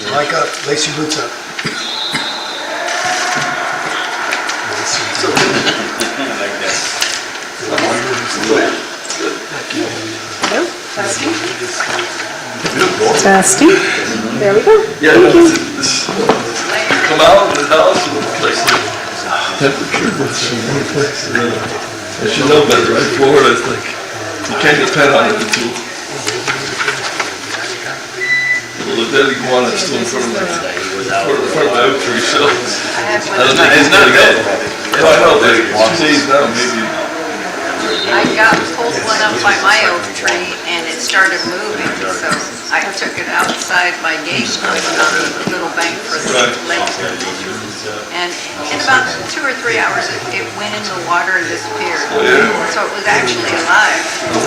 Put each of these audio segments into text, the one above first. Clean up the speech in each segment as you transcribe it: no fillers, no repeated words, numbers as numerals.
Mic up, lace your boots up. Hello, testing. Testing. There we go. Yeah, Thank you. come out of the house and like temperature. I should know better, right? Florida, it's like, you can't depend on it until. Well, the dead iguana is still in front of my oak tree, so. I don't think it's gonna go. Oh, I know, but 2 days now, maybe. I got pulled one up by my oak tree and it started moving, so I took it outside my gate on the little bank for the lake. And in about 2 or 3 hours, it went in the water and disappeared. So it was actually alive.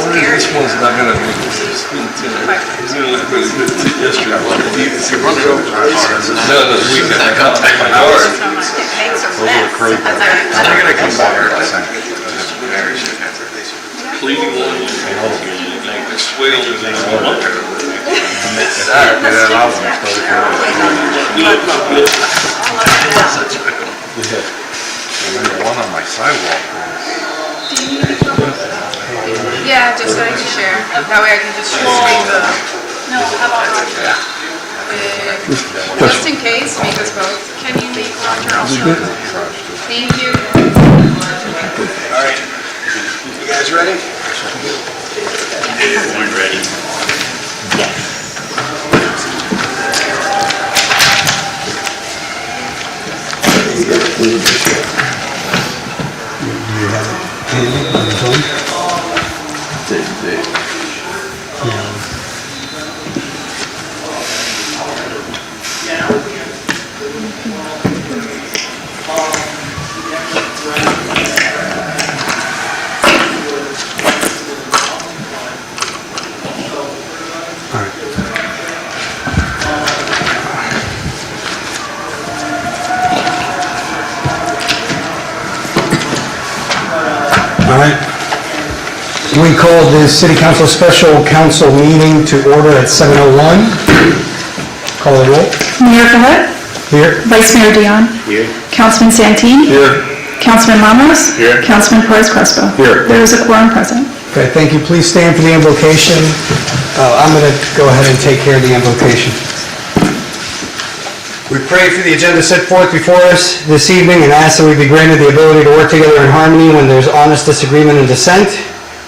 This one's not gonna be, it's gonna look really good yesterday. If you run it over the No, no, we can, I can't take my It hour. makes a mess. I'm gonna come back. Cleaning one, like the swale is like one. One on my sidewalk. Yeah, just so I can share. That way I can just stream the. No, how about just in case, make us both. Can you make Roger also? Thank you. All right. You guys ready? We're ready. Do you have it handy on your phone? All right. We call the City Council Special Council meeting to order at 7:01. Call the roll. Mayor Cahood, Here. Vice Mayor Dion. Here. Councilman Santeen. Here. Councilman Ramos. Here. Councilman Perez Crespo. Here. There is a quorum present. Okay, thank you. Please stand for the invocation. I'm going to go ahead and take care of the invocation. We pray for the agenda set forth before us this evening and ask that we be granted the ability to work together in harmony when there's honest disagreement and dissent.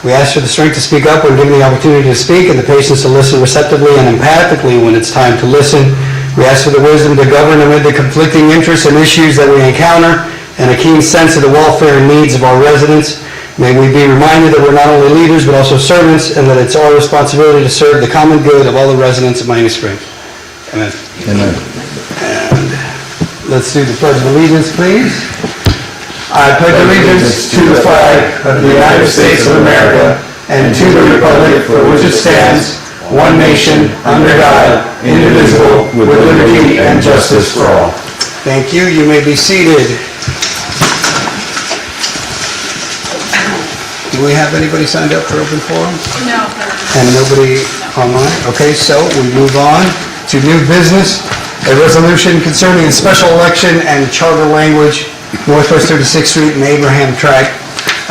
We ask for the strength to speak up when given the opportunity to speak and the patience to listen receptively and empathically when it's time to listen. We ask for the wisdom to govern amid the conflicting interests and issues that we encounter and a keen sense of the welfare and needs of our residents. May we be reminded that we're not only leaders but also servants and that it's our responsibility to serve the common good of all the residents of Miami Springs. Amen. Amen. And let's do the Pledge of Allegiance, please. I pledge allegiance to the flag of the United States of America and to the republic for which it stands, one nation, under God, indivisible, with liberty and justice for all. Thank you. You may be seated. Do we have anybody signed up for open forum? No. And nobody online? Okay, so we move on to new business. A resolution concerning the special election and charter language, Northwest 36th Street and Abraham Tract.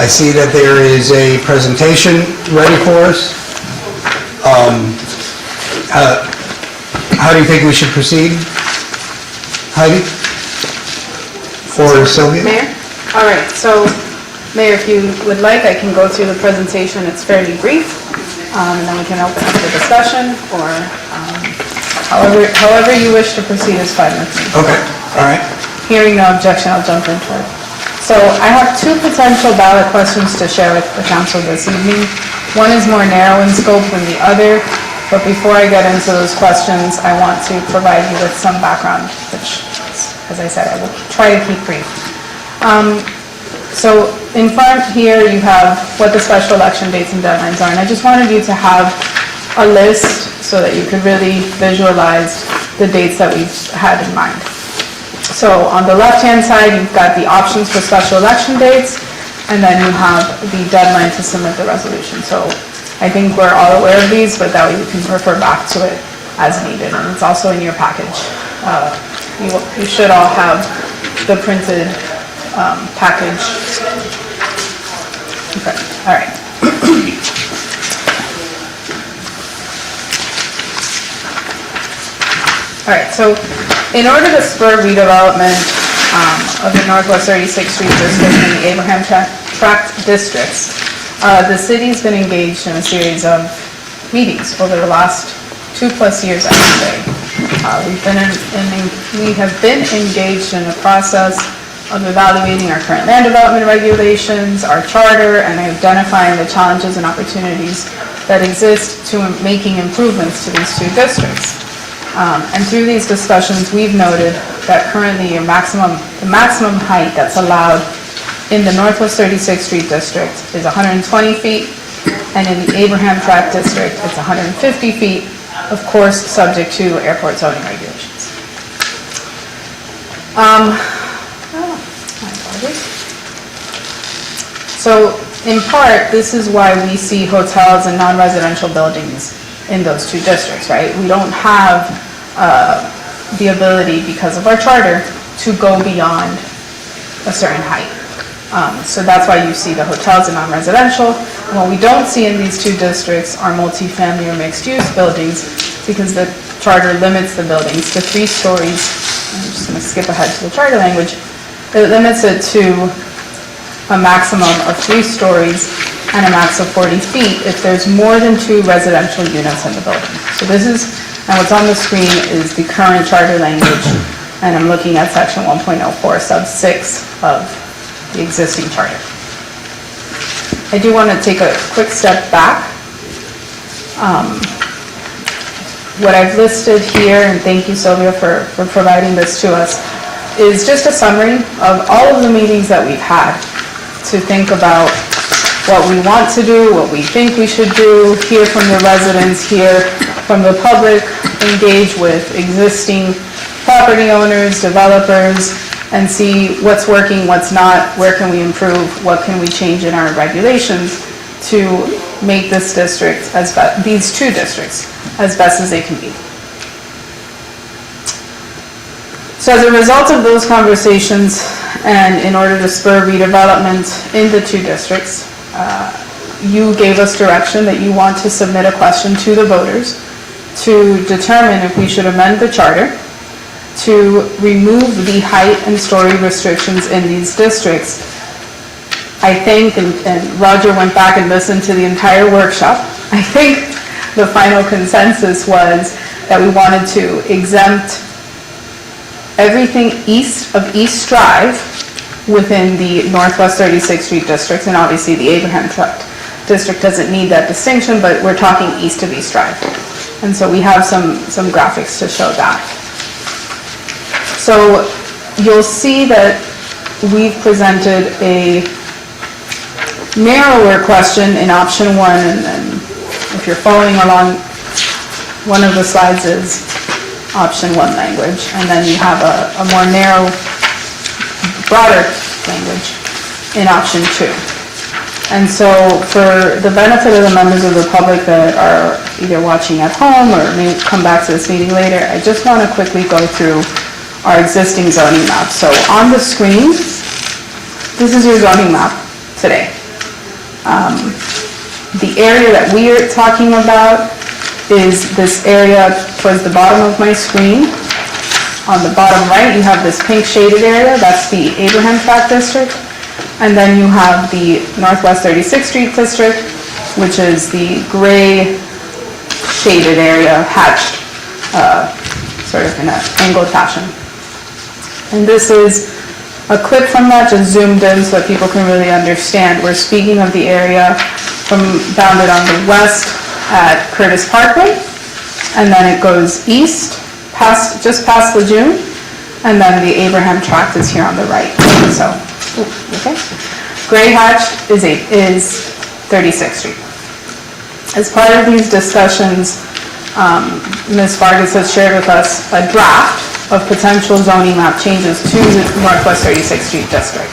I see that there is a presentation ready for us. How do you think we should proceed? Heidi? Or Sylvia? Mayor? All right, so Mayor, if you would like, I can go through the presentation. It's fairly brief, and then we can open up the discussion, or however you wish to proceed is fine with me. Okay, all right. Hearing no objection, I'll jump into it. So I have two potential ballot questions to share with the council this evening. One is more narrow in scope than the other, but before I get into those questions, I want to provide you with some background, which, as I said, I will try to keep brief. So in front here, you have what the special election dates and deadlines are, and I just wanted you to have a list so that you could really visualize the dates that we've had in mind. So on the left-hand side, you've got the options for special election dates, and then you have the deadline to submit the resolution. So I think we're all aware of these, but that way you can refer back to it as needed, and it's also in your package. You should all have the printed package. Okay, all right. All right, so in order to spur redevelopment of the Northwest 36th Street District and the Abraham Tract districts, the city's been engaged in a series of meetings over the last 2+ years, I would say. We have been engaged in a process of evaluating our current land development regulations, our charter, and identifying the challenges and opportunities that exist to making improvements to these two districts. And through these discussions, we've noted that currently the maximum height that's allowed in the Northwest 36th Street District is 120 feet, and in the Abraham Tract District, it's 150 feet, of course, subject to airport zoning regulations. My apologies. So, in part, this is why we see hotels and non-residential buildings in those two districts, right? We don't have the ability, because of our charter, to go beyond a certain height. So that's why you see the hotels and non-residential. And what we don't see in these two districts are multifamily or mixed-use buildings, because the charter limits the buildings to 3 stories. I'm just going to skip ahead to the charter language. It limits it to a maximum of 3 stories and a max of 40 feet if there's more than 2 residential units in the building. So this is, and what's on the screen is the current charter language, and I'm looking at section 1.04 sub 6 of the existing charter. I do want to take a quick step back. What I've listed here, and thank you, Sylvia, for providing this to us, is just a summary of all of the meetings that we've had to think about what we want to do, what we think we should do, hear from the residents, hear from the public, engage with existing property owners, developers, and see what's working, what's not, where can we improve, what can we change in our regulations to make this district, these two districts, as best as they can be. So as a result of those conversations, and in order to spur redevelopment in the two districts, you gave us direction that you want to submit a question to the voters to determine if we should amend the charter to remove the height and story restrictions in these districts. I think, and Roger went back and listened to the entire workshop, I think the final consensus was that we wanted to exempt everything east of East Drive within the Northwest 36th Street District, and obviously the Abraham Tract District doesn't need that distinction, but we're talking east of East Drive. And so we have some graphics to show that. So you'll see that we've presented a narrower question in option 1, and if you're following along, one of the slides is option 1 language, and then you have a more narrow, broader language in option 2. And so for the benefit of the members of the public that are either watching at home or may come back to this meeting later, I just want to quickly go through our existing zoning map. So on the screen, this is your zoning map today. The area that we are talking about is this area towards the bottom of my screen. On the bottom right, you have this pink shaded area, that's the Abraham Tract District. And then you have the Northwest 36th Street District, which is the gray shaded area, hatched sort of in an angled fashion. And this is a clip from that, just zoomed in so that people can really understand. We're speaking of the area bounded on the west at Curtis Parkway, and then it goes east, just past Lejeune, and then the Abraham Tract is here on the right. So, okay. Gray hatched is 36th Street. As part of these discussions, Ms. Vargas has shared with us a draft of potential zoning map changes to the Northwest 36th Street District.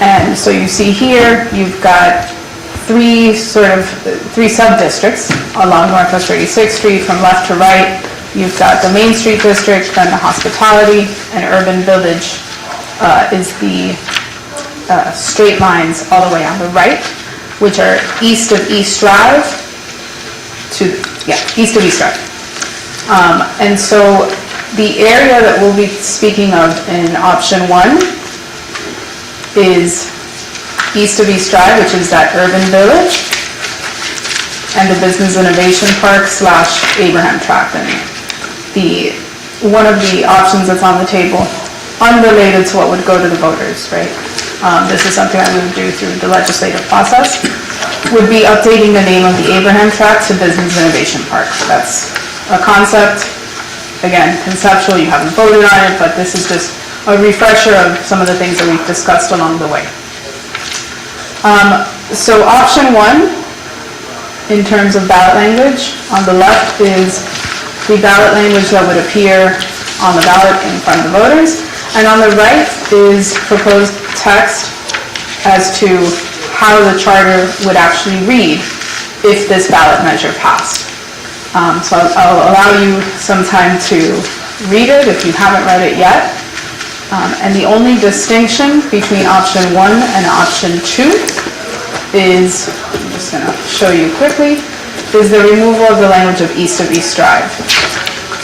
And so you see here, you've got three sub-districts along Northwest 36th Street from left to right. You've got the Main Street District, then the Hospitality, and Urban Village is the straight lines all the way on the right, which are east of East Drive east of East Drive. And so the area that we'll be speaking of in option 1 is east of East Drive, which is that Urban Village, and the Business Innovation Park / Abraham Tract. And one of the options that's on the table, unrelated to what would go to the voters, right? This is something that we would do through the legislative process, would be updating the name of the Abraham Tract to Business Innovation Park. That's a concept, again, conceptual, you haven't voted on it, but this is just a refresher of some of the things that we've discussed along the way. So option 1, in terms of ballot language, on the left is the ballot language that would appear on the ballot in front of the voters, and on the right is proposed text as to how the charter would actually read if this ballot measure passed. So I'll allow you some time to read it if you haven't read it yet. And the only distinction between option 1 and option 2 is, I'm just going to show you quickly, is the removal of the language of east Drive.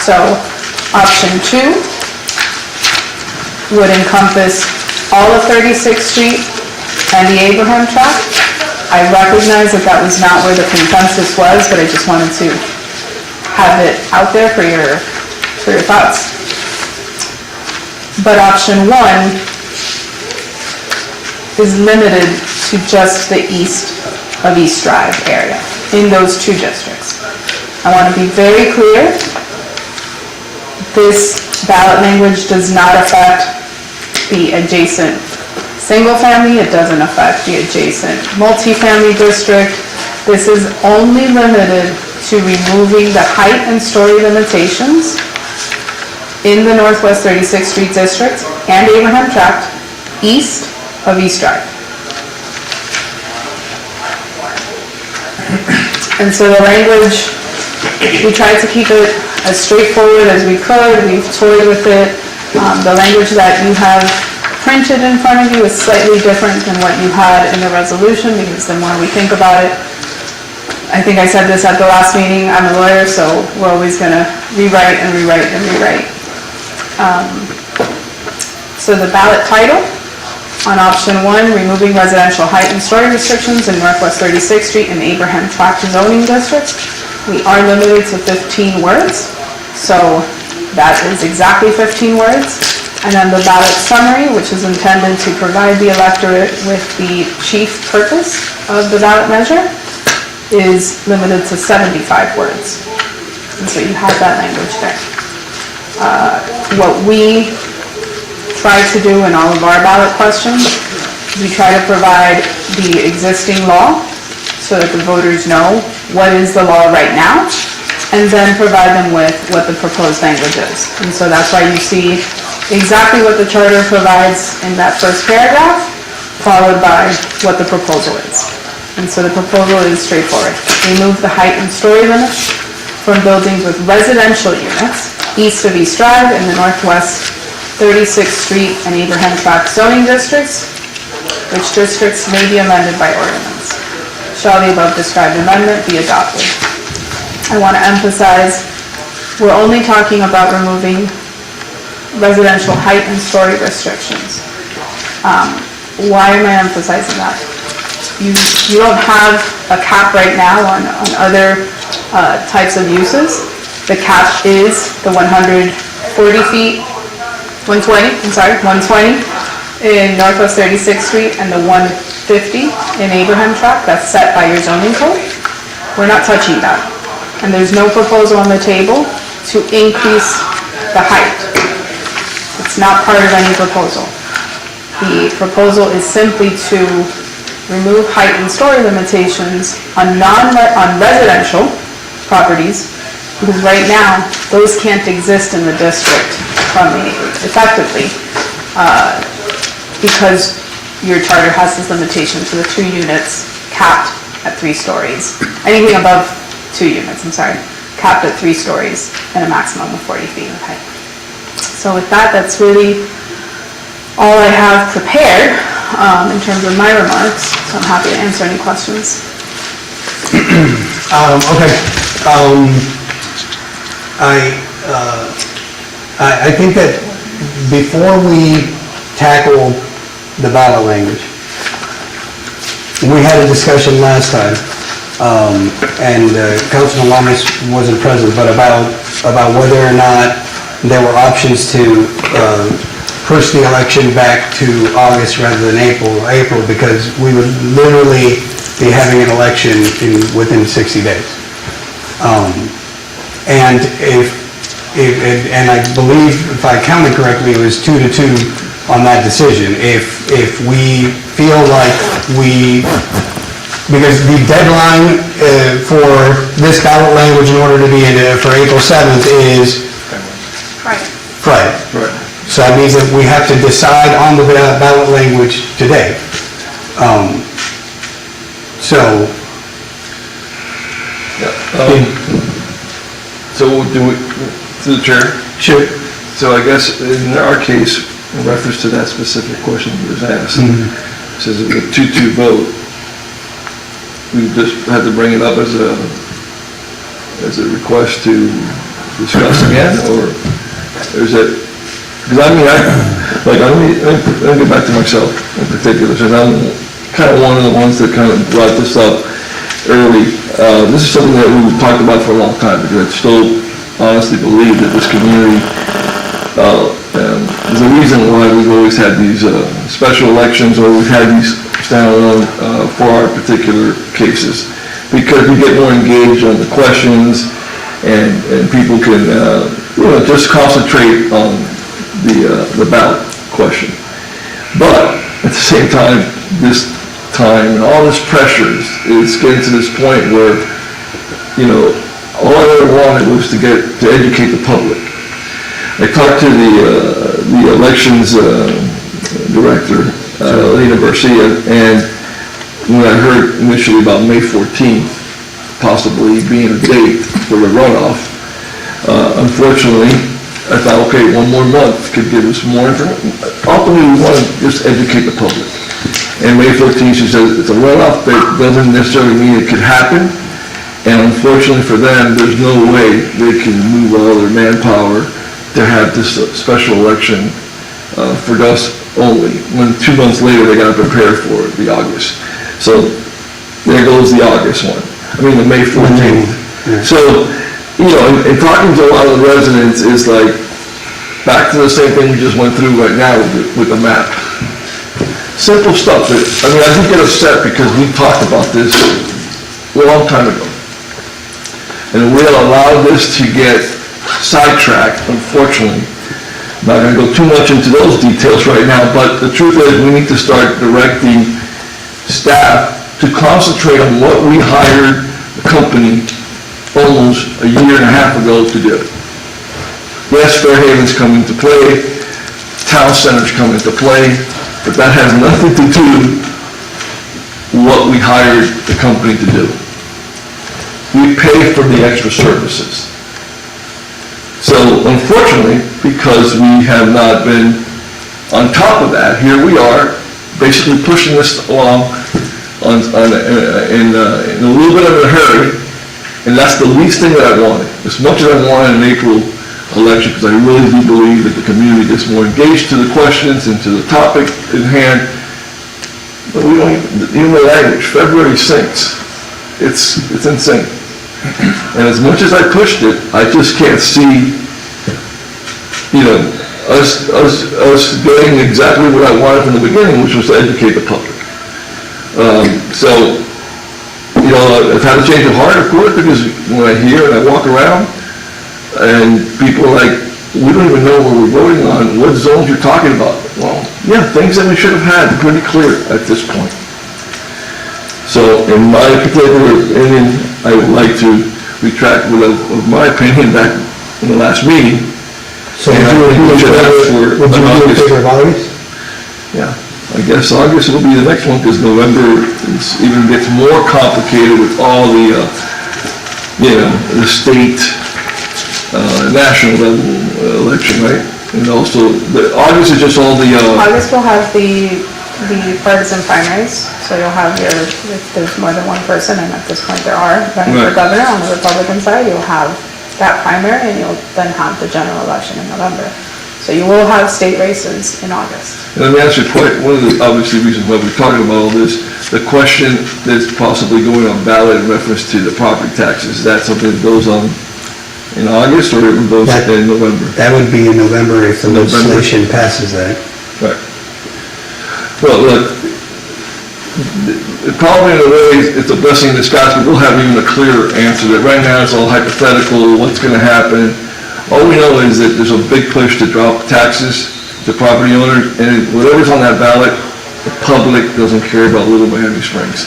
So option 2 would encompass all of 36th Street and the Abraham Tract. I recognize that that was not where the consensus was, but I just wanted to have it out there for your thoughts. But option 1 is limited to just the east of East Drive area in those two districts. I want to be very clear, this ballot language does not affect the adjacent single family, it doesn't affect the adjacent multifamily district. This is only limited to removing the height and story limitations in the Northwest 36th Street District and Abraham Tract east of East Drive. And so the language, we tried to keep it as straightforward as we could. We've toyed with it. The language that you have printed in front of you is slightly different than what you had in the resolution, because the more we think about it, I think I said this at the last meeting, I'm a lawyer, so we're always going to rewrite and rewrite and rewrite. So the ballot title on option 1, removing residential height and story restrictions in Northwest 36th Street and Abraham Tract zoning districts. We are limited to 15 words, so that is exactly 15 words. And then the ballot summary, which is intended to provide the electorate with the chief purpose of the ballot measure, is limited to 75 words. And so you have that language there. What we try to do in all of our ballot questions, we try to provide the existing law so that the voters know what is the law right now, and then provide them with what the proposed language is. And so that's why you see exactly what the charter provides in that first paragraph, followed by what the proposal is. And so the proposal is straightforward. Remove the height and story limits from buildings with residential units east of East Drive in the Northwest 36th Street and Abraham Tract zoning districts, which districts may be amended by ordinance. Shall the above described amendment be adopted? I want to emphasize, we're only talking about removing residential height and story restrictions. Why am I emphasizing that? You don't have a cap right now on other types of uses. The cap is the 140 feet, 120 in Northwest 36th Street and the 150 in Abraham Tract. That's set by your zoning code. We're not touching that. And there's no proposal on the table to increase the height. It's not part of any proposal. The proposal is simply to remove height and story limitations on residential properties, because right now, those can't exist in the district effectively, because your charter has this limitation to the 2 units capped at 3 stories. Anything above 2 units, I'm sorry, capped at 3 stories and a maximum of 40 feet of height. So with that, that's really all I have prepared in terms of my remarks, so I'm happy to answer any questions. Okay. I think that before we tackle the ballot language, we had a discussion last time, and Councilman Lamas wasn't present, but about whether or not there were options to push the election back to August rather than April, because we would literally be having an election within 60 days. And and I believe, if I counted correctly, it was 2-2 on that decision. If we feel like because the deadline for this ballot language in order to be in for April 7th is Friday. Right. So that means that we have to decide on the ballot language today. So, So do we, to the chair? should, So I guess in our case, in reference to that specific question that was asked, it says a 2-2 vote, we just had to bring it up as a request to discuss again, or is it, because I mean, let me get back to myself in particular, since I'm kind of one of the ones that kind of brought this up early. This is something that we've talked about for a long time, because I still honestly believe that this community, there's a reason why we've always had these special elections, or we've had these standalone for our particular cases, because we get more engaged on the questions, and people can just concentrate on the ballot question. But at the same time, this time and all this pressure is getting to this point where, all I ever wanted was to educate the public. I talked to the elections director, Lena Garcia, and when I heard initially about May 14th possibly being a date for the runoff, unfortunately, I thought, okay, 1 more month could give us more information. Ultimately, we want to just educate the public. And May 14th, she says, it's a runoff, that doesn't necessarily mean it could happen. And unfortunately for them, there's no way they can move all their manpower to have this special election for us only, when 2 months later, they got to prepare for the August. So there goes the August one. I mean, the May 14th. So, and talking to a lot of the residents is like, back to the same thing we just went through right now with the map. Simple stuff. I do get upset because we talked about this a long time ago. And we'll allow this to get sidetracked, unfortunately. I'm not going to go too much into those details right now, but the truth is we need to start directing staff to concentrate on what we hired the company almost a year and a half ago to do. Yes, Fairhaven's come into play, town center's come into play, but that has nothing to do with what we hired the company to do. We pay for the extra services. So unfortunately, because we have not been on top of that, here we are basically pushing this along in a little bit of a hurry, and that's the least thing that I wanted. As much as I wanted an April election, because I really do believe that the community gets more engaged to the questions and to the topic in hand, but we don't even the language. February sinks. It's insane. And as much as I pushed it, I just can't see, us getting exactly what I wanted from the beginning, which was to educate the public. I've had a change of heart, of course, because when I hear and I walk around, and people are like, we don't even know what we're voting on, what zones you're talking about. Well, yeah, things that we should have had pretty clear at this point. So, in my particular opinion, I would like to retract of my opinion back in the last meeting. so would you do in favor of August? Yeah, I guess August will be the next one, because November even gets more complicated with all the, the state, national level election, right? And also, August is just all the, August will have the partisan primaries, so you'll have if there's more than one person, and at this point there are, running for Right. governor on the Republican side, you'll have that primary, and you'll then have the general election in November. So you will have state races in August. and let me ask you a question. One of the obviously reasons why we're talking about all this, the question that's possibly going on ballot in reference to the property taxes, is that something that goes on in August, or it goes That- in November? That would be in November if the November. legislation passes that. Right. Well, look, probably in a way, it's a blessing in disguise, but we'll have even a clearer answer. That right now it's all hypothetical, what's gonna happen. All we know is that there's a big push to drop taxes to property owners, and whatever's on that ballot, the public doesn't care about Little Miami Springs.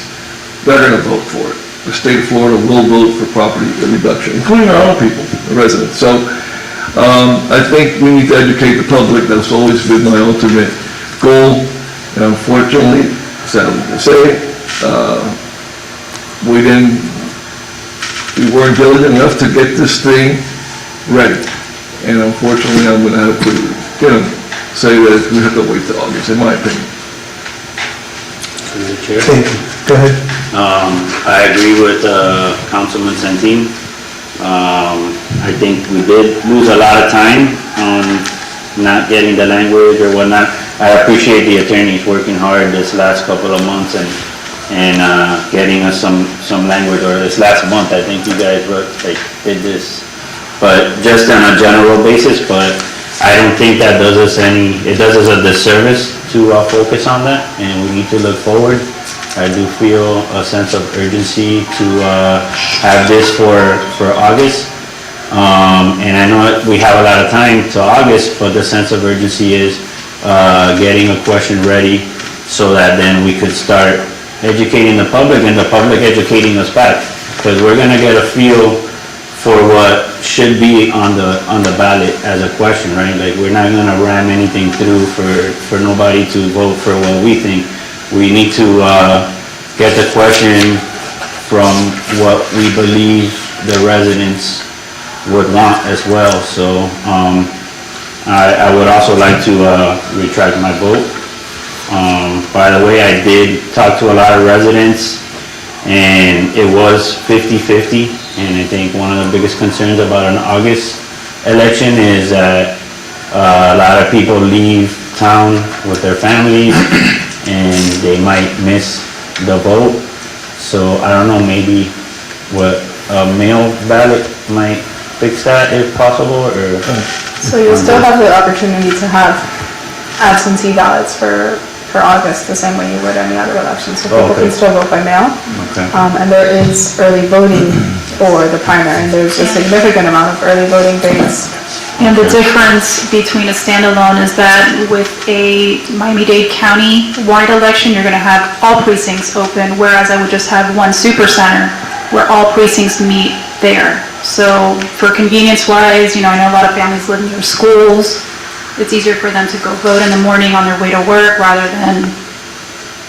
They're gonna vote for it. The state of Florida will vote for property reduction, including our own people, the residents. So, I think we need to educate the public. That's always been my ultimate goal. And unfortunately, sadly to say, we weren't diligent enough to get this thing ready. And unfortunately, I'm gonna have to, say that we have to wait till August, in my opinion. Through the chair. Thank you. Go ahead. I agree with Councilman Santin. I think we did lose a lot of time on not getting the language or whatnot. I appreciate the attorneys working hard this last couple of months and getting us some language, or this last month, I think you guys did this, but just on a general basis. But I don't think that does us it does us a disservice to focus on that, and we need to look forward. I do feel a sense of urgency to have this for August. And I know we have a lot of time to August, but the sense of urgency is getting a question ready so that then we could start educating the public and the public educating us back. Because we're gonna get a feel for what should be on the ballot as a question, right? Like, we're not gonna ram anything through for nobody to vote for what we think. We need to get the question from what we believe the residents would want as well. So I would also like to retract my vote. By the way, I did talk to a lot of residents, and it was 50-50. And I think one of the biggest concerns about an August election is that a lot of people leave town with their families, and they might miss the vote. So I don't know, maybe what a mail ballot might fix that if possible, or? So you'll still have the opportunity to have absentee ballots for August, the same way you would any other election. So people Okay. can still vote by mail. Okay. And there is early voting for the primary, and there's a significant amount of early voting days. And the difference between a standalone is that with a Miami-Dade County-wide election, you're gonna have all precincts open, whereas I would just have one super center where all precincts meet there. So for convenience-wise, I know a lot of families live near schools. It's easier for them to go vote in the morning on their way to work rather than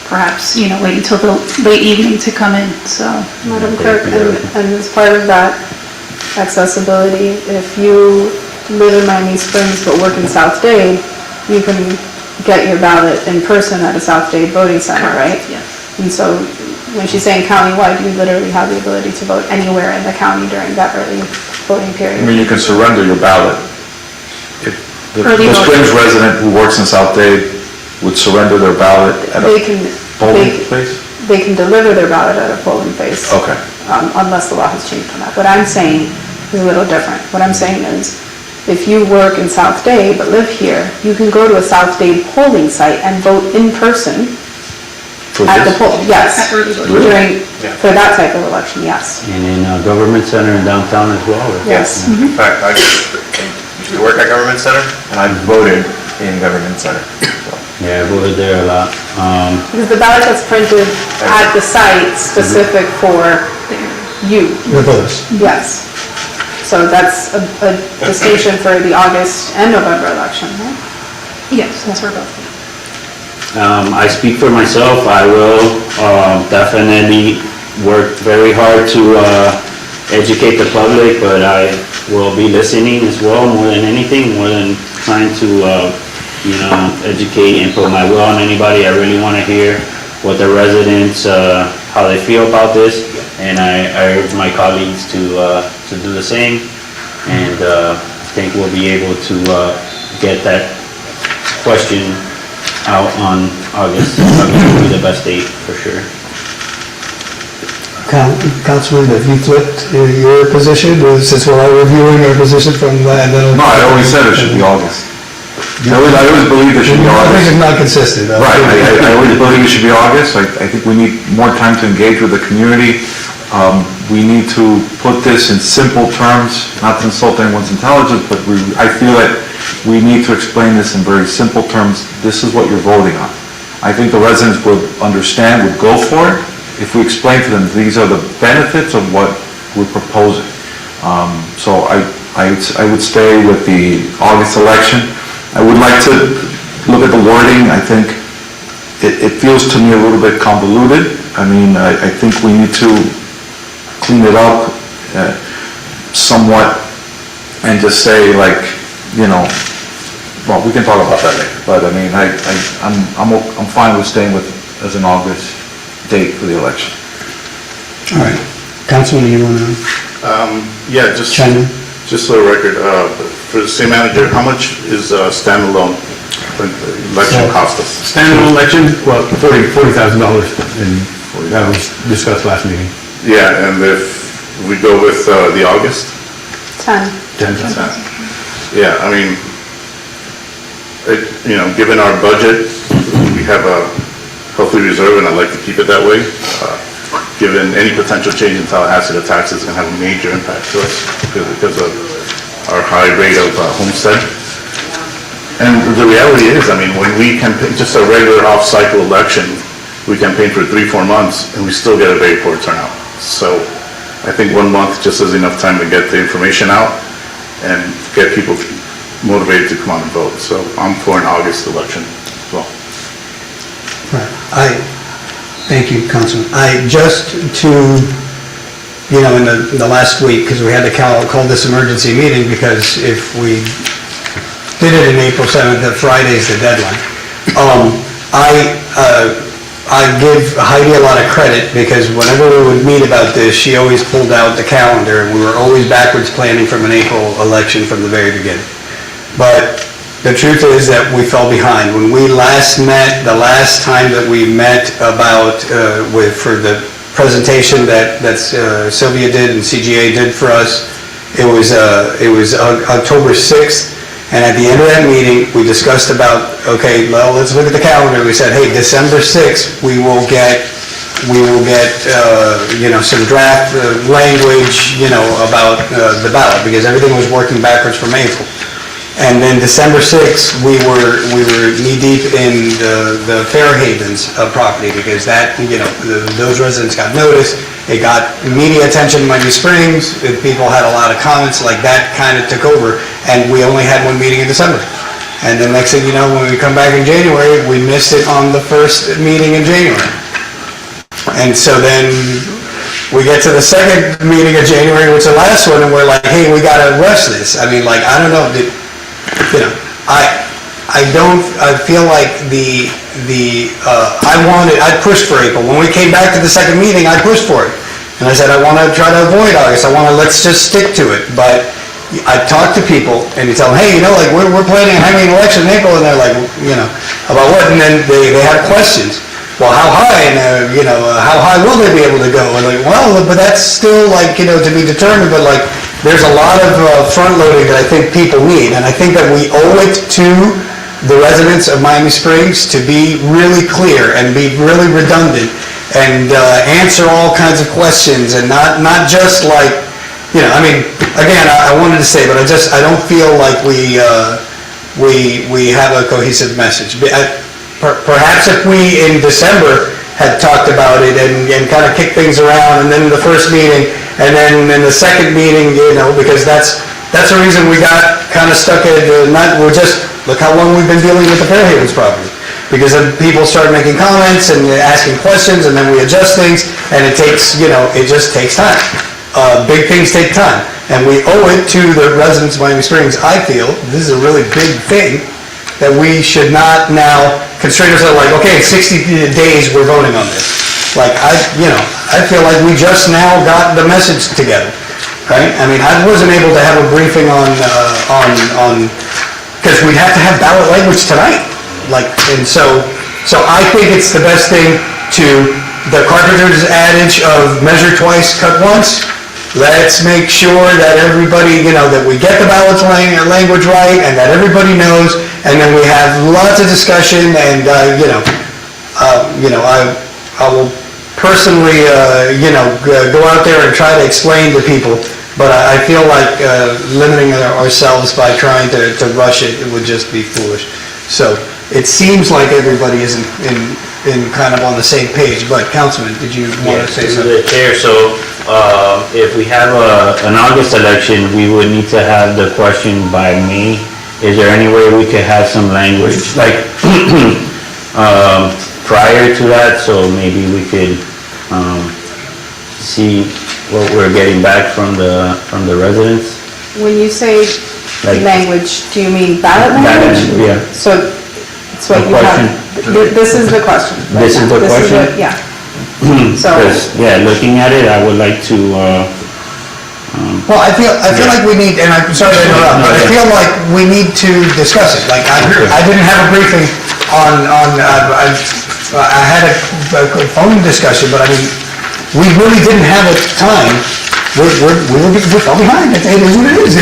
perhaps, waiting till the late evening to come in, so. Madam Clerk, and as part of that accessibility, if you live in Miami Springs but work in South Dade, you can get your ballot in person at a South Dade voting center, right? Yes. And so when she's saying countywide, you literally have the ability to vote anywhere in the county during that early voting I period. mean, you can surrender your ballot. If the Early voting. Springs resident who works in South Dade would surrender their ballot at They a can, polling they, place? they can deliver their ballot at a polling place. Okay. Unless the law has changed on that. What I'm saying is a little different. What I'm saying is, if you work in South Dade but live here, you can go to a South Dade polling site and vote in person For at the this? poll, yes. At early voting. During, Yeah. for that type of election, yes. And in a government center in downtown as well? or? Yes. In fact, I used to work at Government Center, and I voted in Government Center. So, Yeah, I voted there a lot. Because the ballot that's printed at the site specific for you, Your votes. yes. So that's a distinction for the August and November election, right? Yes, that's for both. I speak for myself, I will definitely work very hard to educate the public, but I will be listening as well, more than anything, more than trying to, educate and put my will on anybody. I really want to hear what the residents, how they feel about this, and I urge my colleagues to do the same, and I think we'll be able to get that question out on August. August will be the best date, for sure. Councilman, have you flipped your position, since we're all reviewing our position from that? No, I always said it should be August. I always believed it should be I think August. it's not consistent. Right, I always believe it should be August. I think we need more time to engage with the community. We need to put this in simple terms, not to insult anyone's intelligence, but I feel that we need to explain this in very simple terms. This is what you're voting on. I think the residents would understand, would go for it, if we explain to them, these are the benefits of what we're proposing. So I would stay with the August election. I would like to look at the wording. I think it feels to me a little bit convoluted. I mean, I think we need to clean it up somewhat and just say, like, well, we can talk about that later, but I mean, I'm fine with staying with as an August date for the election. All right. Councilman, you want to Yeah, just chime in? for the record, for the city manager, how much is standalone election cost us? Standalone election, well, $40,000, and that was discussed last meeting. Yeah, and if we go with the August? 10. 10. Yeah, I mean, given our budget, we have a healthy reserve, and I'd like to keep it that way. Given any potential change in Tallahassee, the tax is going to have a major impact to us because of our high rate of homestead. And the reality is, I mean, when we campaign, just a regular off-cycle election, we campaign for 3-4 months, and we still get a very poor turnout. So I think 1 month just is enough time to get the information out and get people motivated to come out and vote. So I'm for an August election as well. Thank you, Councilman. Just to, in the last week, because we had to call this emergency meeting, because if we did it in April 7th, that Friday's the deadline. I give Heidi a lot of credit, because whenever we would meet about this, she always pulled out the calendar, and we were always backwards planning from an April election from the very beginning. But the truth is that we fell behind. When we last met, the last time that we met about, for the presentation that Sylvia did and CGA did for us, it was October 6th, and at the end of that meeting, we discussed about, okay, well, let's look at the calendar. We said, hey, December 6th, we will get some draft language, about the ballot, because everything was working backwards from April. And then December 6th, we were knee-deep in the Fairhavens property, because that, those residents got notice. It got media attention in Miami Springs. People had a lot of comments, like that kind of took over. And we only had one meeting in December. And then next thing you know, when we come back in January, we missed it on the first meeting in January. And so then we get to the second meeting of January, which is the last one, and we're like, hey, we gotta rush this. I mean, like, I don't know, I feel like I pushed for April. When we came back to the second meeting, I pushed for it. And I said, I want to try to avoid August. Let's just stick to it. But I talk to people and you tell them, hey, we're planning on having an election in April, and they're like, about what? And then they have questions. Well, how high? And how high will they be able to go? And like, well, but that's still to be determined. But there's a lot of front loading that I think people need, and I think that we owe it to the residents of Miami Springs to be really clear and be really redundant and answer all kinds of questions, and not just again, I wanted to say, but I don't feel like we have a cohesive message. Perhaps if we in December had talked about it and kind of kicked things around, and then in the first meeting, and then in the second meeting, because that's the reason we got kind of stuck at, look how long we've been dealing with the Fairhavens property. because then people start making comments and asking questions, and then we adjust things, and it takes, it just takes time. Big things take time, and we owe it to the residents of Miami Springs, I feel, this is a really big thing, that we should not now constrain ourselves like, okay, in 60 days, we're voting on this. Like, I feel like we just now got the message together, right? I mean, I wasn't able to have a briefing on, because we'd have to have ballot language tonight. Like, and so I think it's the best thing to, the carpenter's adage of measure twice, cut once. Let's make sure that everybody, that we get the ballot language right, and that everybody knows, and then we have lots of discussion, and, I will personally, go out there and try to explain to people, but I feel like limiting ourselves by trying to rush it would just be foolish. So it seems like everybody is in kind of on the same page, but Councilman, did you want to say something? The chair, so if we have an August election, we would need to have the question by May. Is there any way we could have some language, like, prior to that, so maybe we could see what we're getting back from the residents? When you say Like- language, do you mean ballot language? Yeah. So, it's what The you have, question. this is the question. right This is now. the question? Yeah. So, Because, yeah, looking at it, I would like to, Well, I feel like we need, and I'm sorry to interrupt, but I feel like we need to discuss it. Like, I didn't have a briefing I had a phone discussion, but I mean, we really didn't have a time. We're fell behind. It is what it is.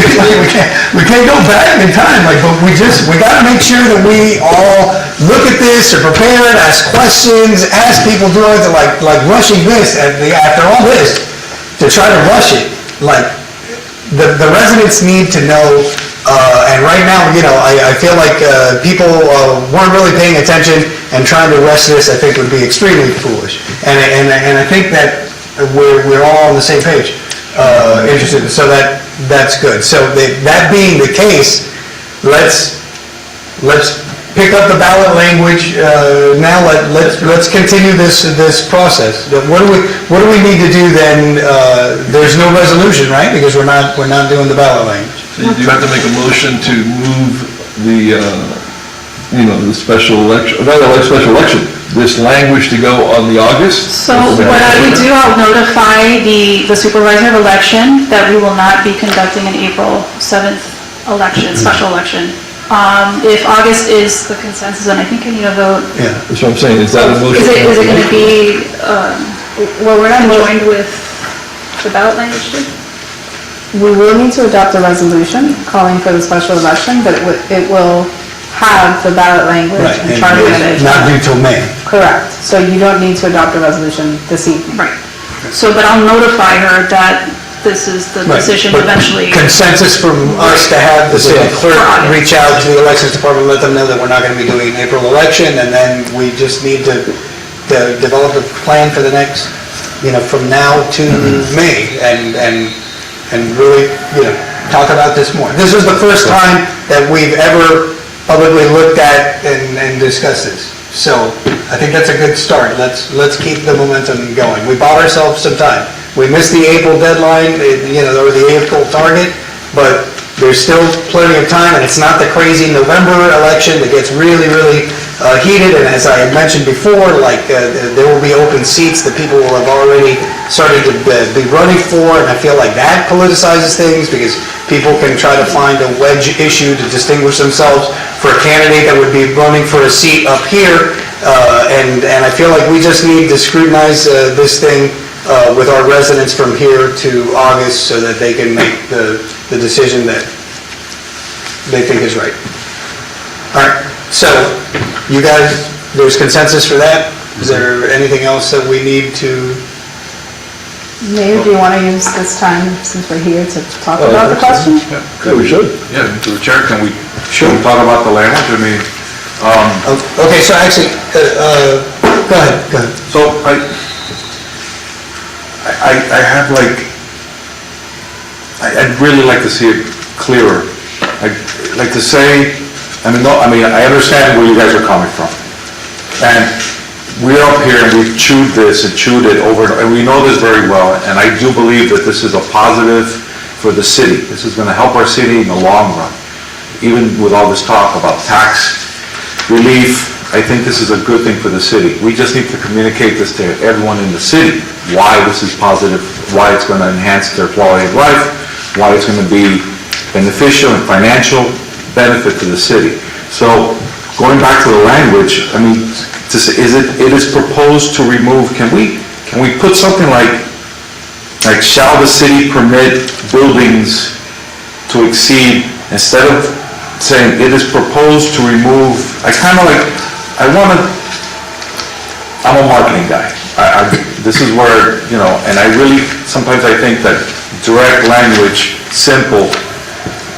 We can't go back in time, but we gotta make sure that we all look at this, are prepared, ask questions, ask people, do it, like rushing this, after all this, to try to rush it. Like, the residents need to know, and right now, I feel like people weren't really paying attention, and trying to rush this, I think, would be extremely foolish. And I think that we're all on the same page, interested, so that's good. So that being the case, let's pick up the ballot language, now let's continue this process. What do we need to do then? There's no resolution, right? Because we're not doing the ballot language. So you have to make a motion to move the special election, special election, this language to go on the August? So what I would do, I'll notify the supervisor of election that we will not be conducting an April 7th election, special election. If August is the consensus, and I think I need a vote. Yeah. That's what I'm saying, is that a motion? Is it going to be well, we're not joined with the ballot language too? We will need to adopt a resolution calling for the special election, but it will have the ballot language Right, and and charter in it. it's not due till May. Correct. So you don't need to adopt a resolution this evening. Right. So, but I'll notify her that this is the Right, decision but eventually. Consensus from us to have the city clerk For August. reach out to the elections department, let them know that we're not going to be doing an April election, and then we just need to develop a plan for the next, from now to May, and really, talk about this more. This is the first time that we've ever publicly looked at and discussed this. So I think that's a good start. Let's keep the momentum going. We bought ourselves some time. We missed the April deadline, or the April target, but there's still plenty of time, and it's not the crazy November election that gets really, really heated. And as I had mentioned before, there will be open seats that people will have already started to be running for, and I feel like that politicizes things because people can try to find a wedge issue to distinguish themselves for a candidate that would be running for a seat up here. And I feel like we just need to scrutinize this thing with our residents from here to August so that they can make the decision that they think is right. All right, so you guys, there's consensus for that? Is there anything else that we need to? Mayor, do you want to use this time, since we're here, to talk about the question? Yeah, we should. Yeah, to the chair, can we talk about the language? I mean, Okay, so actually, go ahead. so I have I'd really like to see it clearer. I'd like to say, I understand where you guys are coming from. And we're up here and we've chewed this and chewed it over, and we know this very well, and I do believe that this is a positive for the city. This is gonna help our city in the long run. Even with all this talk about tax relief, I think this is a good thing for the city. We just need to communicate this to everyone in the city, why this is positive, why it's gonna enhance their quality of life, why it's gonna be beneficial and financial benefit to the city. So, going back to the language, I mean, it is proposed to remove, can we put something like shall the city permit buildings to exceed, instead of saying it is proposed to remove, I'm a marketing guy. This is where, and I really, sometimes I think that direct language, simple,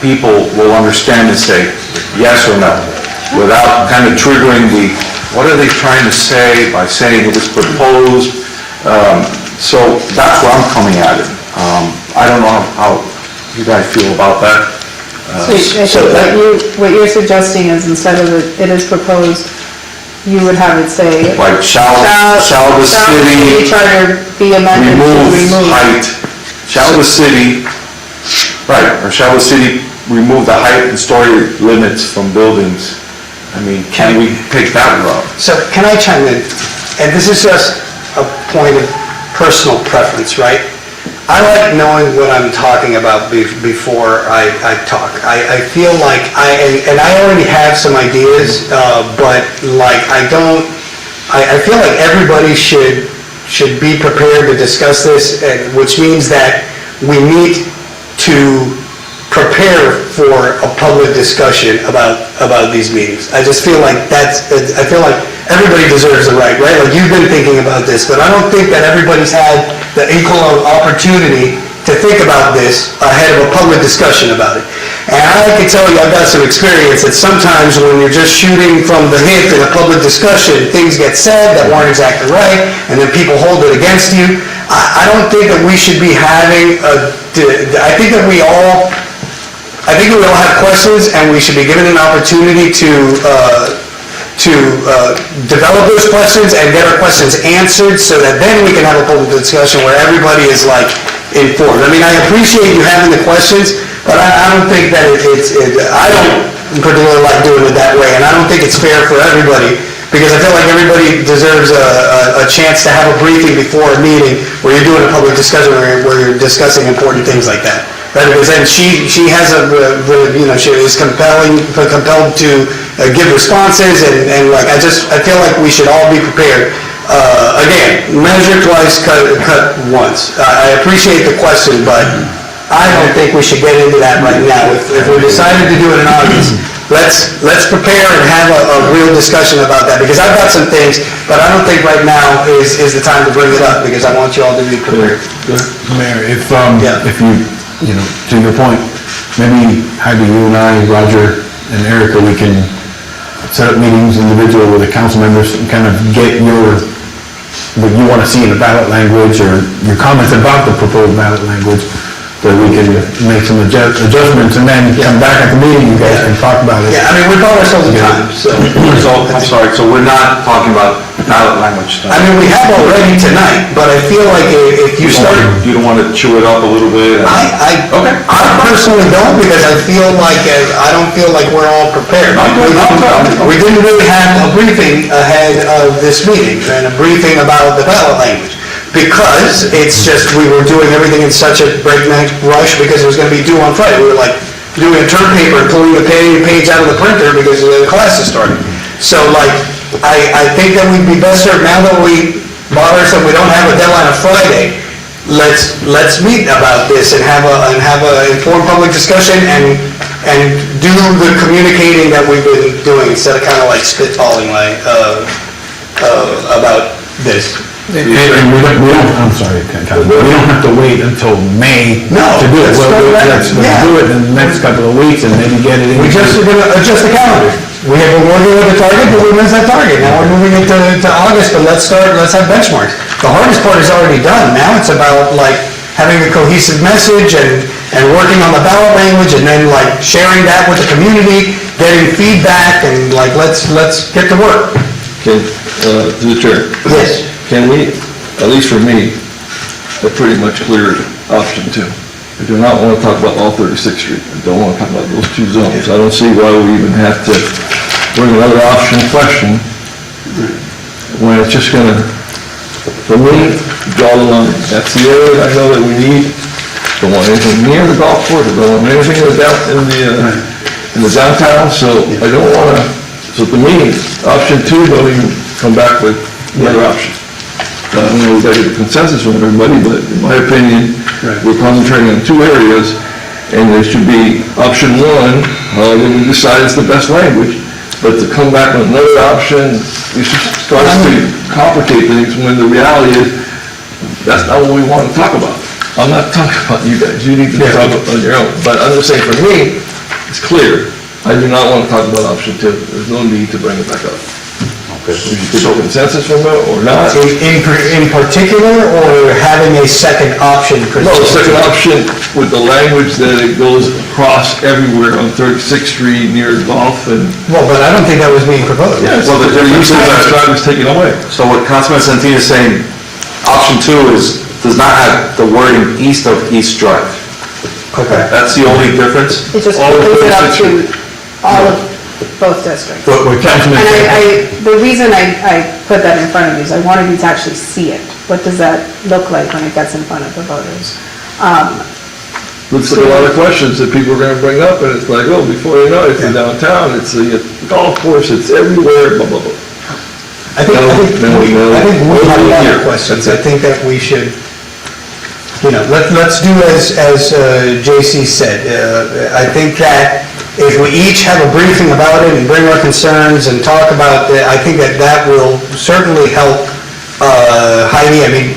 people will understand and say yes or no, without kind of triggering what are they trying to say by saying it was proposed? So that's where I'm coming at it. I don't know how you guys feel about that. So I think what you're suggesting is instead of it is proposed, you would have it say. Like, shall the city charter be amended to remove height? Shall the city, right, or shall the city remove the height and story limits from buildings? I mean, can we take that route? So can I chime in? And this is just a point of personal preference, right? I like knowing what I'm talking about before I talk. I feel like I already have some ideas, but like I feel like everybody should be prepared to discuss this, which means that we need to prepare for a public discussion about these meetings. I just feel like I feel like everybody deserves the right? Like you've been thinking about this, but I don't think that everybody's had the equal opportunity to think about this ahead of a public discussion about it. And I can tell you, I've got some experience that sometimes when you're just shooting from the hip in a public discussion, things get said that weren't exactly right, and then people hold it against you. I don't think that we should be having I think that we all have questions, and we should be given an opportunity to develop those questions and get our questions answered, so that then we can have a public discussion where everybody is like informed. I mean, I appreciate you having the questions, but I don't think that I don't particularly like doing it that way, and I don't think it's fair for everybody, because I feel like everybody deserves a chance to have a briefing before a meeting where you're doing a public discussion where you're discussing important things like that. Right, because then she has she is compelled to give responses, and like I feel like we should all be prepared. Again, measure twice, cut once. I appreciate the question, but I don't think we should get into that right now. If we decided to do it in August, let's prepare and have a real discussion about that, because I've got some things, but I don't think right now is the time to bring it up, because I want you all to be prepared. Mayor, if you, to your point, maybe Heidi, you and I, Roger and Erica, we can set up meetings individual with the council members and kind of get what you want to see in the ballot language, or your comments about the proposed ballot language, so we can make some adjustments, and then come back at the meeting, you guys can talk about it. Yeah, I mean, we've got ourselves time, so. I'm sorry, so we're not talking about ballot language I mean, we have already tonight, but I feel like if you start. You don't want to chew it up a little bit? Okay. I personally don't, because I don't feel like we're all prepared. We didn't really have a briefing ahead of this meeting, and a briefing about the ballot language, because it's just, we were doing everything in such a breakneck rush, because it was going to be due on Friday. We were like doing a term paper and pulling the page out of the printer because the class is starting. So like, I think that we'd be best served, now that we bought ourselves, we don't have a deadline of Friday, let's meet about this and have a informed public discussion, and do the communicating that we've been doing, instead of kind of like spitballing about this. And we don't, I'm sorry, we don't have to wait until May to do it. Let's do it in the next couple of weeks and maybe get it in. We just are gonna adjust the calendar. We have been working with the target, but we missed that target. Now we're moving it to August, but let's have benchmarks. The hardest part is already done. Now it's about like having a cohesive message and working on the ballot language, and then like sharing that with the community, getting feedback, and like let's get to work. Can, to the chair, Yes. can we, at least for me, I pretty much cleared option 2. I do not want to talk about all 36th Street. I don't want to talk about those 2 zones. I don't see why we even have to bring another option question when it's just gonna, for me, draw the line. That's the area I know that we need. Don't want anything near the golf course, I don't want anything in the downtown, so I don't wanna, so to me, option 2, don't even come back with another option. I don't know if we gotta get a consensus from everybody, but in my opinion, we're concentrating on 2 areas, and there should be option 1, however we decide it's the best language, but to come back with another option, it just starts to complicate things when the reality is, that's not what we want to talk about. I'm not talking about you guys, you need to talk on your own, but I'm just saying for me, it's clear, I do not want to talk about option 2, there's no need to bring it back up. If you get a consensus from it or not. In particular, or having a second option? No, the second option with the language that it goes across everywhere on 36th Street near golf and. Well, but I don't think that was being proposed. Yeah, Well, the difference is that- drivers taken away. So what Councilman Santini is saying, option 2 does not have the wording east of East Drive. Okay. That's the only difference? It just All of opens it up 36th to all of both districts. What Councilman, And the reason I put that in front of you is I wanted you to actually see it. What does that look like when it gets in front of the voters? Looks like a lot of questions that people are gonna bring up, and it's like, oh, before you know it, it's the downtown, it's the golf course, it's everywhere, blah, blah, blah. I think we have a lot Here, of questions. that's I it. think that we should, let's do as JC said. I think that if we each have a briefing about it and bring our concerns and talk about it, I think that will certainly help Heidi. I mean,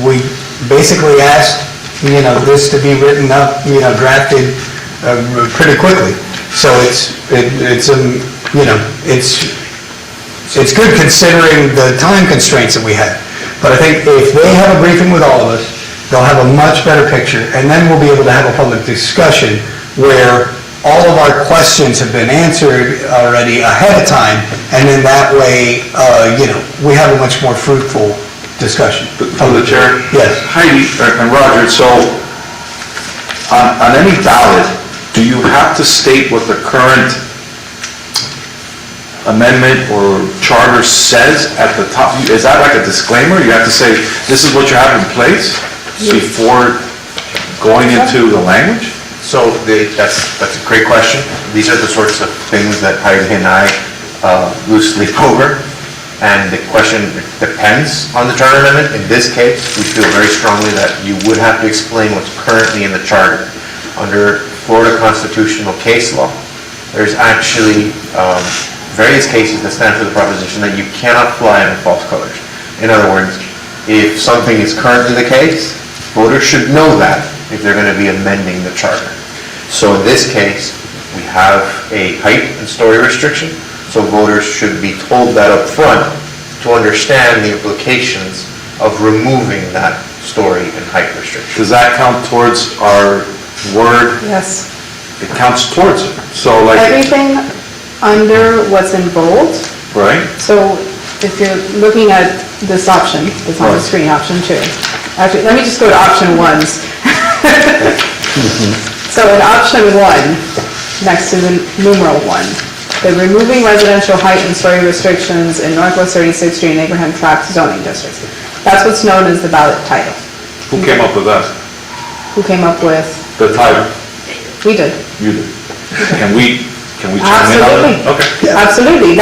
we basically asked, this to be written up, drafted pretty quickly. So it's good considering the time constraints that we had. But I think if they have a briefing with all of us, they'll have a much better picture, and then we'll be able to have a public discussion where all of our questions have been answered already ahead of time, and then that way, we have a much more fruitful discussion. Through the chair? Yes. Heidi and Roger, so on any ballot, do you have to state what the current amendment or charter says at the top? Is that like a disclaimer? You have to say, this is what you have in place before going into the language? So that's a great question. These are the sorts of things that Heidi and I loosely over. And the question depends on the charter amendment. In this case, we feel very strongly that you would have to explain what's currently in the charter. Under Florida constitutional case law, there's actually various cases that stand for the proposition that you cannot fly under false colors. In other words, if something is currently the case, voters should know that if they're going to be amending the charter. So in this case, we have a height and story restriction, so voters should be told that up front to understand the implications of removing that story and height restriction. Does that count towards our word? Yes. It counts towards it. So like, Everything under what's in bold. right? So if you're looking at this option, it's on the screen, option 2. Actually, let me just go to option 1's. So in option 1, next to the numeral 1, the removing residential height and story restrictions in Northwest 36th Street and Abraham Tract zoning districts. That's what's known as the ballot title. Who came up with that? Who came up with, The title? we did. You did. Can we chime in on Absolutely. that? Okay. Absolutely,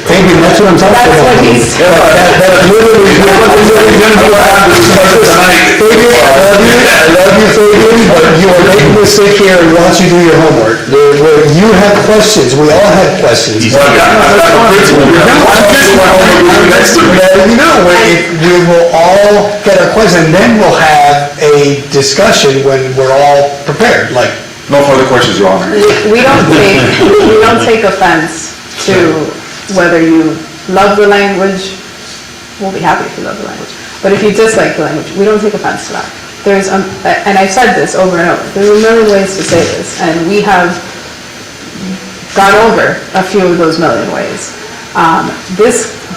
Thank you, that's what I'm talking that's about. what he's, That's literally what we're going to Fabian, I love you, Fabian, but you are making us sit here and watch you do your homework. You have questions, we all have questions. We will all get our questions, and then we'll have a discussion when we're all prepared, like, No further questions, Your Honor. we don't take offense to whether you love the language. We'll be happy if you love the language. But if you dislike the language, we don't take offense to that. There's, and I've said this over and over, there are a million ways to say this, and we have gone over a few of those million ways.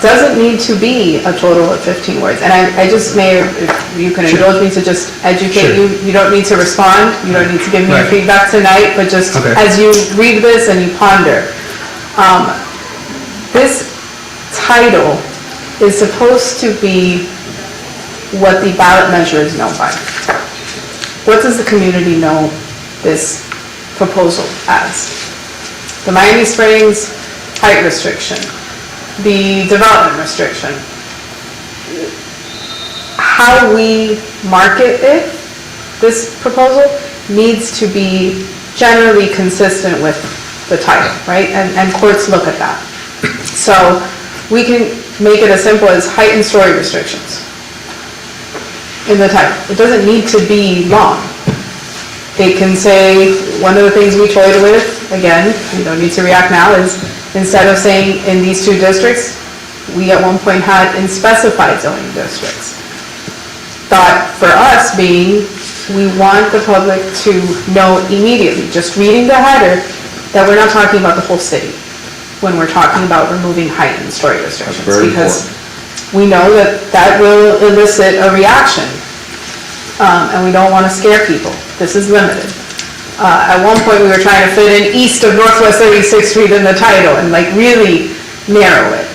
doesn't need to be a total of 15 words. And I just, Mayor, if you can indulge me to just educate you, you don't need to respond, you don't need to give me your Right. feedback tonight, but just Okay. as you read this and you ponder. This title is supposed to be what the ballot measure is known by. What does the community know this proposal as? The Miami Springs height restriction, the development restriction. How we market it, this proposal, needs to be generally consistent with the title, right? And courts look at that. So we can make it as simple as height and story restrictions in the title. It doesn't need to be long. They can say, one of the things we toyed with, again, you don't need to react now, is instead of saying in these two districts, we at one point had in specified zoning districts. Thought for us being, we want the public to know immediately, just reading the header, that we're not talking about the whole city when we're talking about removing height and story restrictions. very Because we know that that will elicit a reaction, and we don't want to scare people. This is limited. At one point, we were trying to fit in east of Northwest 36th Street in the title and like really narrow it.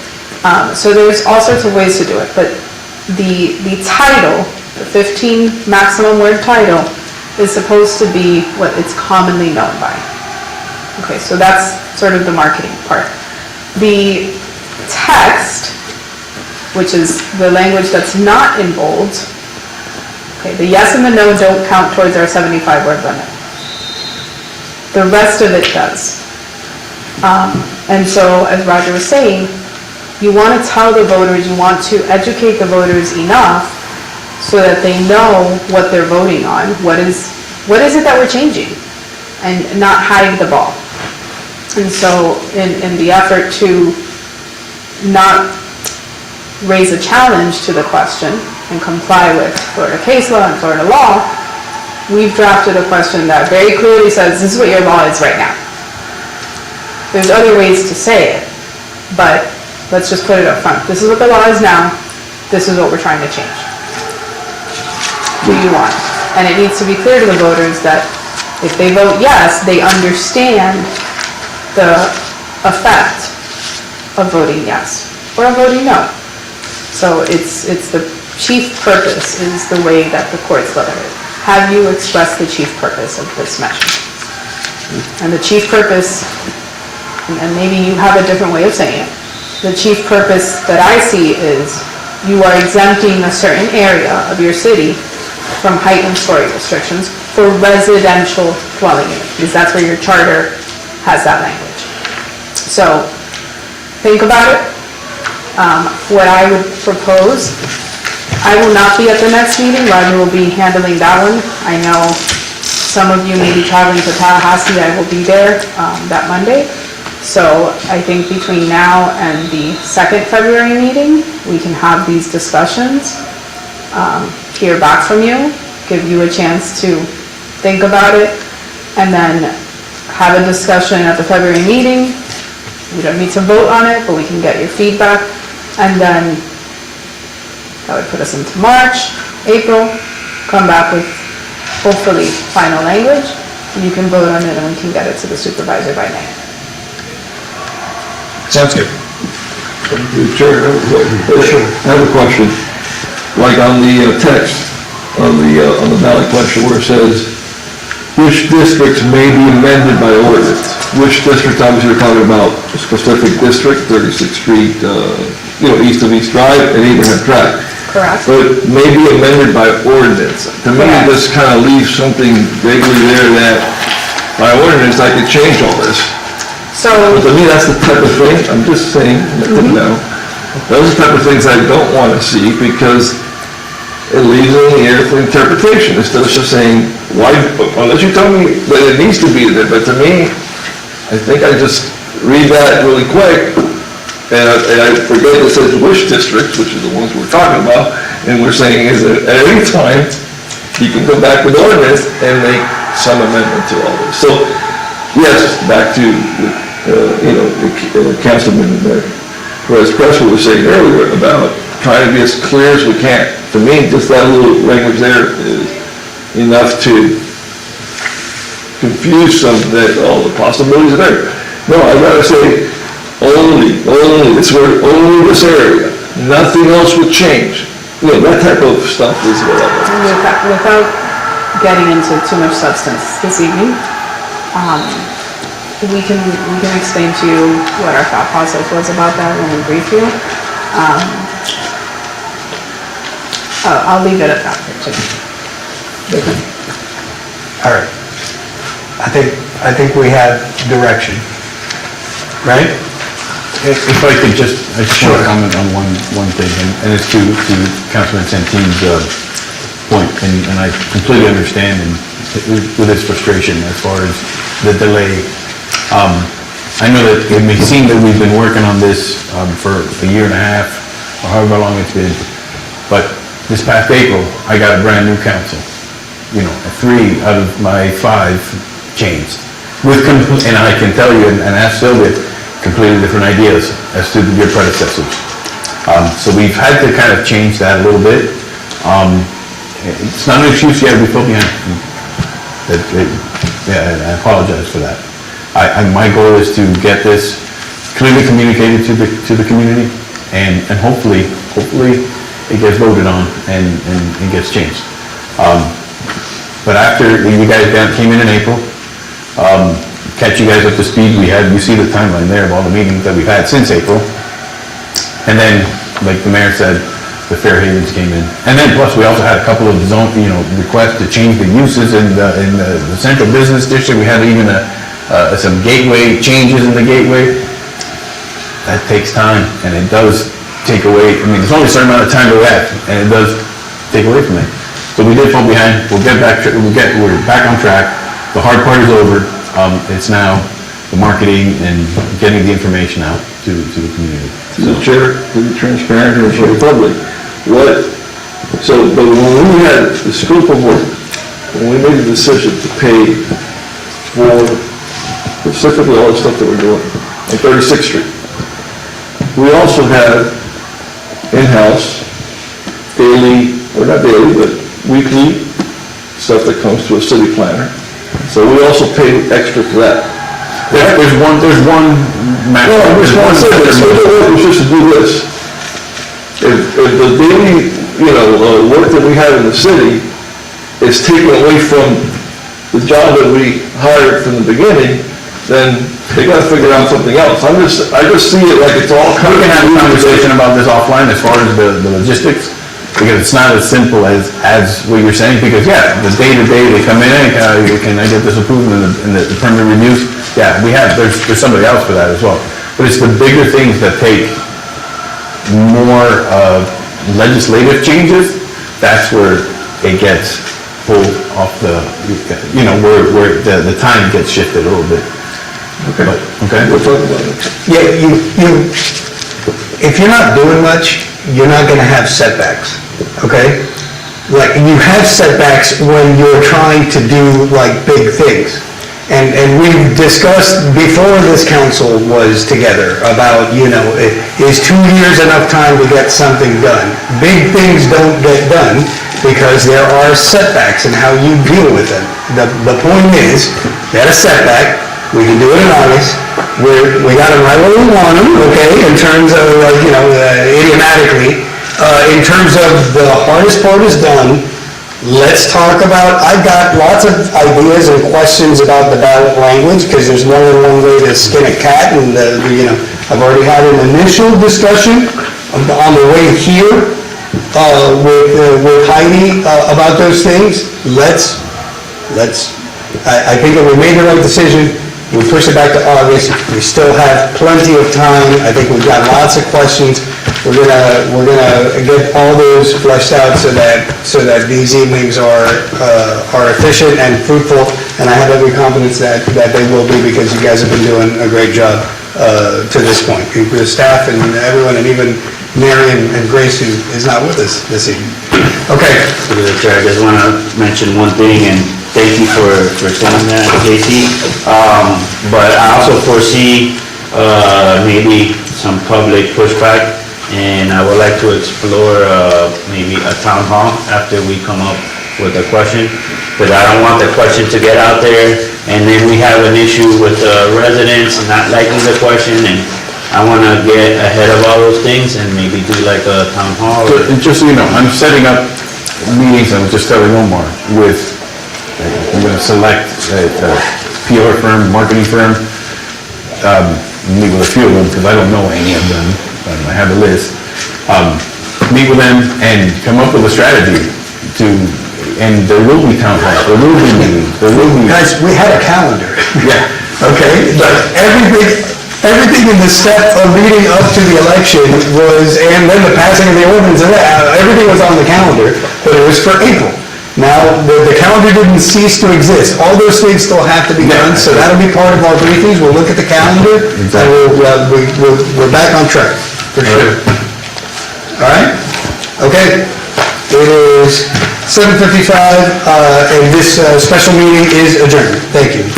So there's all sorts of ways to do it, but the title, the 15 maximum word title, is supposed to be what it's commonly known by. Okay, so that's sort of the marketing part. The text, which is the language that's not in bold, okay, the yes and the no don't count towards our 75-word limit. The rest of it does. And so, as Roger was saying, you want to tell the voters, you want to educate the voters enough so that they know what they're voting on, what is it that we're changing, and not hide the ball. And so, in the effort to not raise a challenge to the question and comply with Florida case law and Florida law, we've drafted a question that very clearly says, this is what your law is right now. There's other ways to say it, but let's just put it up front. This is what the law is now, this is what we're trying to change. Do you want? And it needs to be clear to the voters that if they vote yes, they understand the effect of voting yes, or of voting no. So it's the chief purpose is the way that the courts look at it. Have you expressed the chief purpose of this measure? And the chief purpose, and maybe you have a different way of saying it, the chief purpose that I see is you are exempting a certain area of your city from height and story restrictions for residential dwelling units, because that's where your charter has that language. So think about it. What I would propose, I will not be at the next meeting, Roger will be handling that one. I know some of you may be traveling to Tallahassee, I will be there that Monday. So I think between now and the second February meeting, we can have these discussions, hear back from you, give you a chance to think about it, and then have a discussion at the February meeting. We don't need to vote on it, but we can get your feedback, and then that would put us into March, April, come back with hopefully final language, and you can vote on it and we can get it to the supervisor by May. Sounds good. Chair, I have a question. Like on the text, on the ballot question where it says, which districts may be amended by ordinance? Which district, obviously, we're talking about a specific district, 36th Street, east of East Drive, and Abraham Drive. Correct? But may be amended by ordinance. To me, Correct. this kind of leaves something vaguely there that by ordinance, I could change all this. So, But to me, that's the type of thing, I'm just saying, those are the type of things I don't want to see because it leaves it in the air for interpretation instead of just saying, why, unless you tell me that it needs to be there, but to me, I think I just read that really quick and I forget it says which districts, which is the ones we're talking about, and we're saying is that at any time, you can go back with ordinance and make some amendment to all this. So, yes, back to, the Councilman Whereas Cresswell was saying earlier about trying to be as clear as we can. To me, just that little language there is enough to confuse some that all the possibilities are there. No, I'd rather say only this area. Nothing else would change. You know, that type of stuff is what I want. Without getting into too much substance this evening, we can explain to you what our thought process was about that when we brief you. I'll leave it at that for today. All right. I think we have direction, right? If I could just, I just want to comment on one thing, and it's to Councilman Santin's point, and I completely understand and with his frustration as far as the delay. I know that it may seem that we've been working on this for a year and a half, or however long it's been, but this past April, I got a brand new council. 3 out of my 5 changed. And I can tell you, and ask Sylvia, completely different ideas as to your predecessors. So we've had to kind of change that a little bit. It's not an excuse yet, we fell behind. I apologize for that. My goal is to get this clearly communicated to the community, and hopefully it gets voted on and gets changed. But after you guys came in April, catch you guys up to speed, you see the timeline there of all the meetings that we've had since April. And then, like the mayor said, the Fair Havens came in. And then plus we also had a couple of requests to change the uses in the central business district. We had even some gateway changes in the gateway. That takes time, and it does take away, there's only a certain amount of time to react, and it does take away from it. So we did fall behind, we're back on track, the hard part is over, it's now the marketing and getting the information out to the community. To the chair, to be transparent here for the public, but when we had the scope of work, when we made the decision to pay for specifically all the stuff that we're doing on 36th Street, we also had in-house daily, or not daily, but weekly stuff that comes to a city planner. So we also pay extra for that. There's one No, I'm just going to say this, we're just to do this. If the daily, work that we have in the city is taken away from the job that we hired from the beginning, then they gotta figure out something else. I just see it like it's all kind We of. can have a conversation about this offline as far as the logistics, because it's not as simple as what you're saying, because the day-to-day, they come in, can I get this approved in the permit reviews? There's somebody else for that as well. But it's the bigger things that take more legislative changes, that's where it gets pulled off where the time gets shifted a little bit. Okay. Okay? We'll talk about it. Yeah, if you're not doing much, you're not gonna have setbacks, okay? Like, you have setbacks when you're trying to do like big things. And we've discussed before this council was together about, is 2 years enough time to get something done? Big things don't get done because there are setbacks in how you deal with them. The point is, you had a setback, we can do it in August, we got them right where we want them, okay, in terms of, idiomatically. In terms of the hardest part is done, let's talk about, I've got lots of ideas and questions about the ballot language, because there's more than one way to skin a cat, and, I've already had an initial discussion on the way here with Heidi about those things. I think if we made the right decision, we push it back to August, we still have plenty of time, I think we've got lots of questions. We're gonna get all those fleshed out so that these evenings are efficient and fruitful, and I have every confidence that they will be, because you guys have been doing a great job to this point. The staff and everyone, and even Mary and Grace, who is not with us this evening. Okay. To the chair, I just want to mention one thing, and thank you for saying that, JC. But I also foresee maybe some public pushback, and I would like to explore, maybe a town hall after we come up with a question, because I don't want the question to get out there, and then we have an issue with the residents not liking the question, and I want to get ahead of all those things and maybe do like a town hall. And just so you know, I'm setting up meetings, I was just telling Omar, with, I'm gonna select a PR firm, marketing firm, meet with a few of them, because I don't know any of them, I have a list. Meet with them and come up with a strategy to, and there will be town halls, there will be meetings, there will be. Guys, we had a calendar. Yeah. Okay, but everything in the step of leading up to the election was, and then the passing of the ordinance, and everything was on the calendar, but it was for April. Now, the calendar didn't cease to exist. All those things still have to be done, so that'll be part of our briefings. We'll look at the calendar, and we're back on track, for sure. All right? Okay. It is 7:55, and this special meeting is adjourned. Thank you.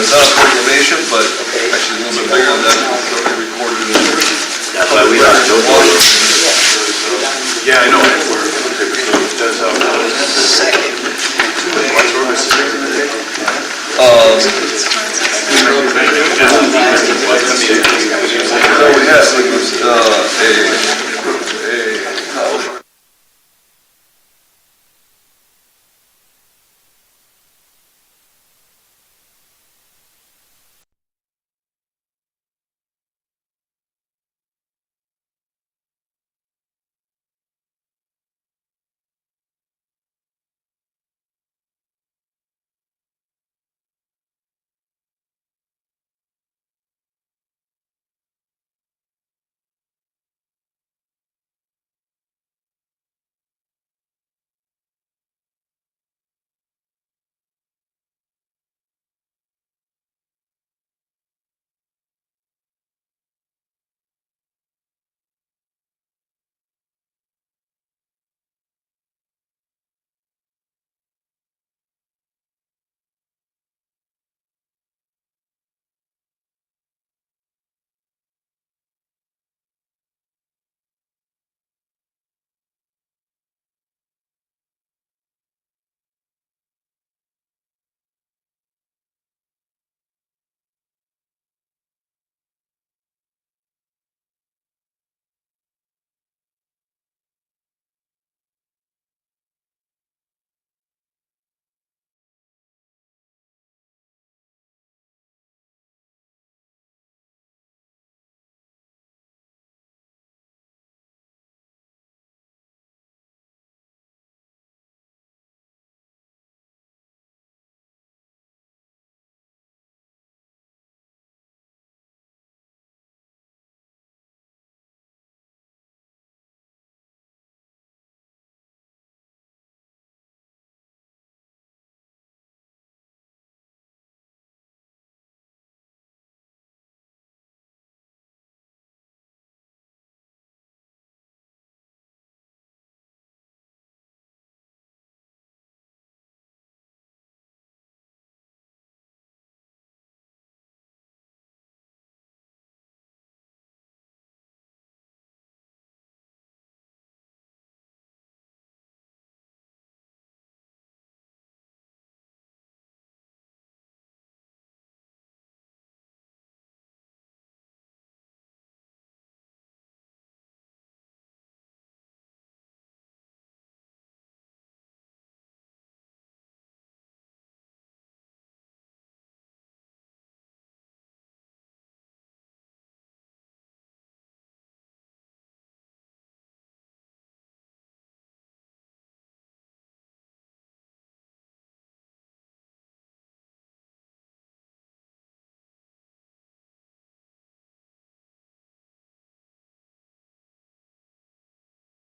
It's not a proclamation, but actually a little bit bigger than that, it's already recorded in there. That's why we have to do it. Yeah, I know. It does have. So we have, a